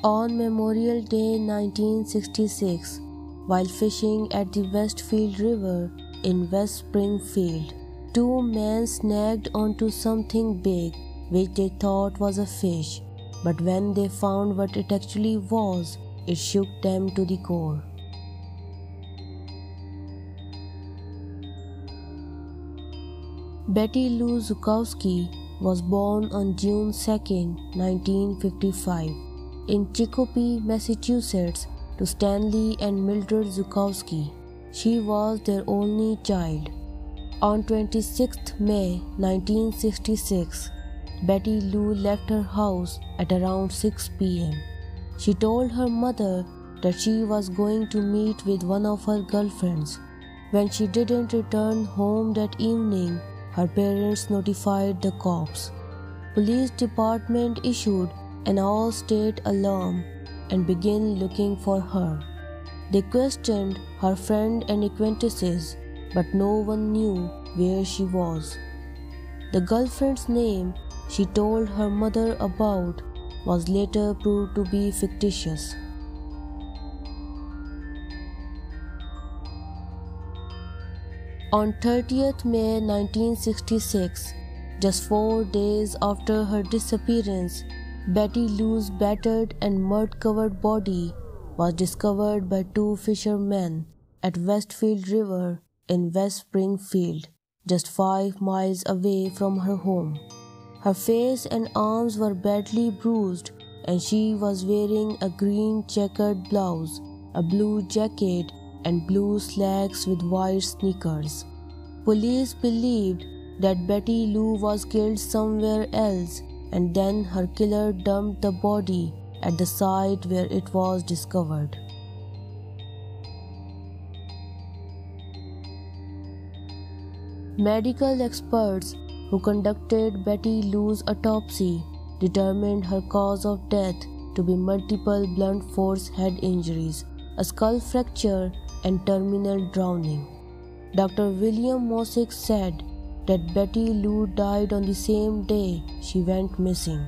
On Memorial Day 1966, while fishing at the Westfield River in West Springfield, two men snagged onto something big which they thought was a fish, but when they found what it actually was, it shook them to the core. Betty Lou Zukowski was born on June 2, 1955, in Chicopee, Massachusetts, to Stanley and Mildred Zukowski. She was their only child. On 26 May 1966, Betty Lou left her house at around 6 p.m. She told her mother that she was going to meet with one of her girlfriends. When she didn't return home that evening, her parents notified the cops. Police department issued an all-state alarm and began looking for her. They questioned her friends and acquaintances, but no one knew where she was. The girlfriend's name she told her mother about was later proved to be fictitious. On 30th May 1966, just 4 days after her disappearance, Betty Lou's battered and mud-covered body was discovered by two fishermen at Westfield River in West Springfield, just 5 miles away from her home. Her face and arms were badly bruised, and she was wearing a green checkered blouse, a blue jacket, and blue slacks with white sneakers. Police believed that Betty Lou was killed somewhere else, and then her killer dumped the body at the site where it was discovered. Medical experts who conducted Betty Lou's autopsy determined her cause of death to be multiple blunt force head injuries, a skull fracture, and terminal drowning. Dr. William Mosick said that Betty Lou died on the same day she went missing.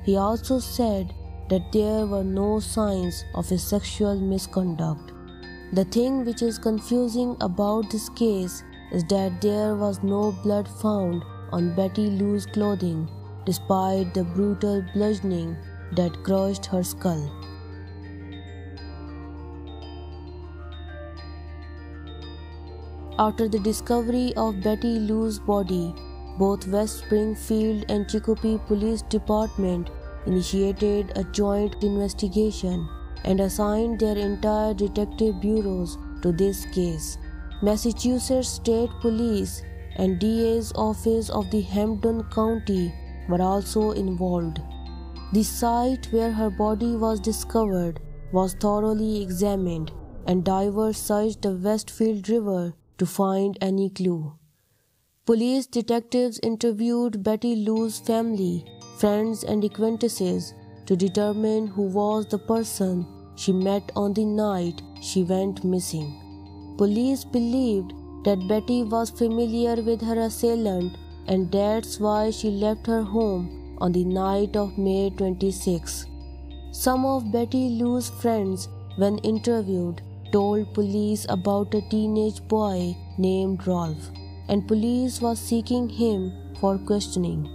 He also said that there were no signs of a sexual misconduct. The thing which is confusing about this case is that there was no blood found on Betty Lou's clothing, despite the brutal bludgeoning that crushed her skull. After the discovery of Betty Lou's body, both West Springfield and Chicopee Police Department initiated a joint investigation and assigned their entire detective bureaus to this case. Massachusetts State Police and DA's Office of the Hampden County were also involved. The site where her body was discovered was thoroughly examined, and divers searched the Westfield River to find any clue. Police detectives interviewed Betty Lou's family, friends, and acquaintances to determine who was the person she met on the night she went missing. Police believed that Betty was familiar with her assailant, and that's why she left her home on the night of May 26. Some of Betty Lou's friends, when interviewed, told police about a teenage boy named Ralph, and police was seeking him for questioning.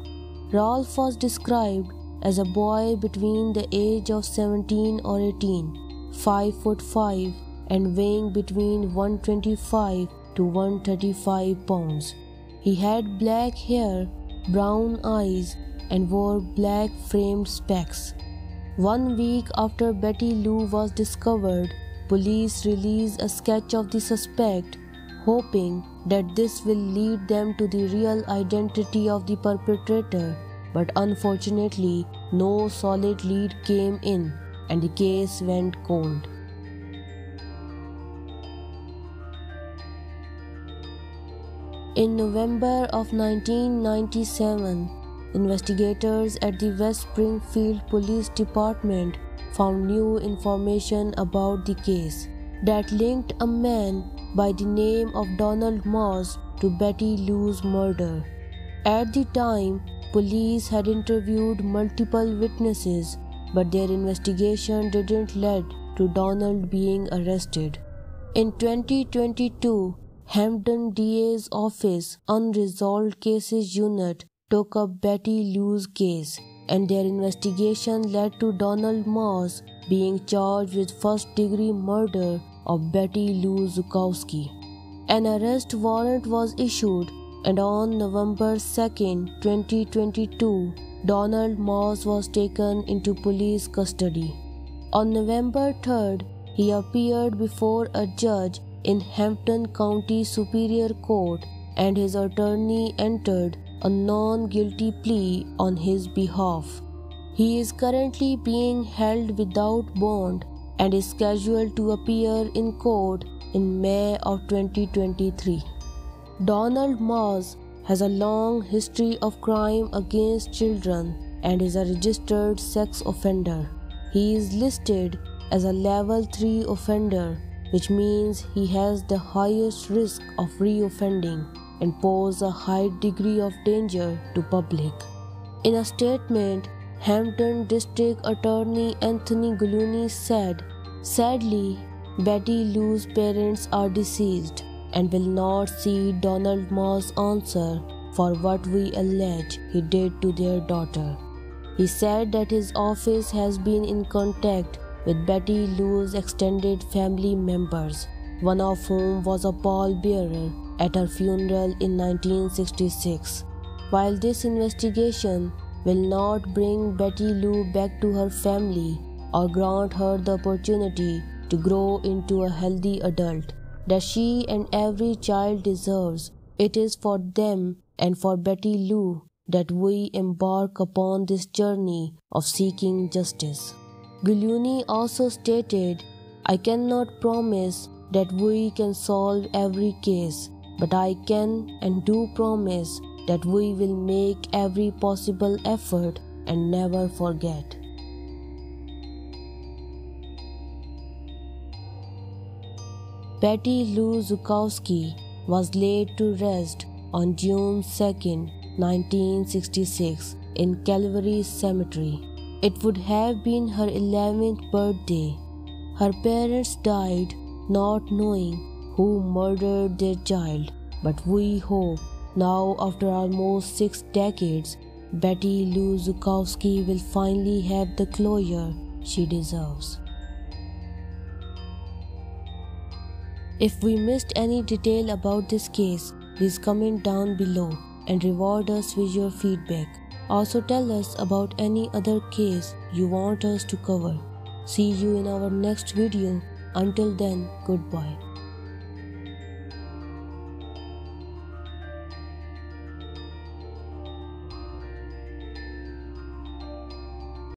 Ralph was described as a boy between the age of 17 or 18, 5'5", and weighing between 125 to 135 pounds. He had black hair, brown eyes, and wore black framed specs. 1 week after Betty Lou was discovered, police released a sketch of the suspect, hoping that this will lead them to the real identity of the perpetrator, but unfortunately, no solid lead came in, and the case went cold. In November of 1997, investigators at the West Springfield Police Department found new information about the case that linked a man by the name of Donald Moss to Betty Lou's murder. At the time, police had interviewed multiple witnesses but their investigation didn't lead to Donald being arrested. In 2022, Hampton DA's office Unresolved Cases Unit took up Betty Lou's case, and their investigation led to Donald Moss being charged with first-degree murder of Betty Lou Zukowski. An arrest warrant was issued, and on November 2, 2022, Donald Moss was taken into police custody. On November 3rd, he appeared before a judge in Hampton County Superior Court, and his attorney entered a non-guilty plea on his behalf. He is currently being held without bond and is scheduled to appear in court in May of 2023. Donald Moss has a long history of crime against children and is a registered sex offender. He is listed as a level 3 offender, which means he has the highest risk of reoffending and pose a high degree of danger to public. In a statement, Hampton District Attorney Anthony Guluni said, "Sadly, Betty Lou's parents are deceased and will not see Donald Moss answer for what we allege he did to their daughter." He said that his office has been in contact with Betty Lou's extended family members, one of whom was a pallbearer at her funeral in 1966. While this investigation will not bring Betty Lou back to her family or grant her the opportunity to grow into a healthy adult that she and every child deserves, it is for them and for Betty Lou that we embark upon this journey of seeking justice. Guluni also stated, "I cannot promise that we can solve every case, but I can and do promise that we will make every possible effort and never forget." Betty Lou Zukowski was laid to rest on June 2, 1966 in Calvary Cemetery. It would have been her 11th birthday. Her parents died not knowing who murdered their child, but we hope now, after almost 6 decades, Betty Lou Zukowski will finally have the closure she deserves. If we missed any detail about this case, please comment down below and reward us with your feedback. Also tell us about any other case you want us to cover. See you in our next video. Until then, goodbye.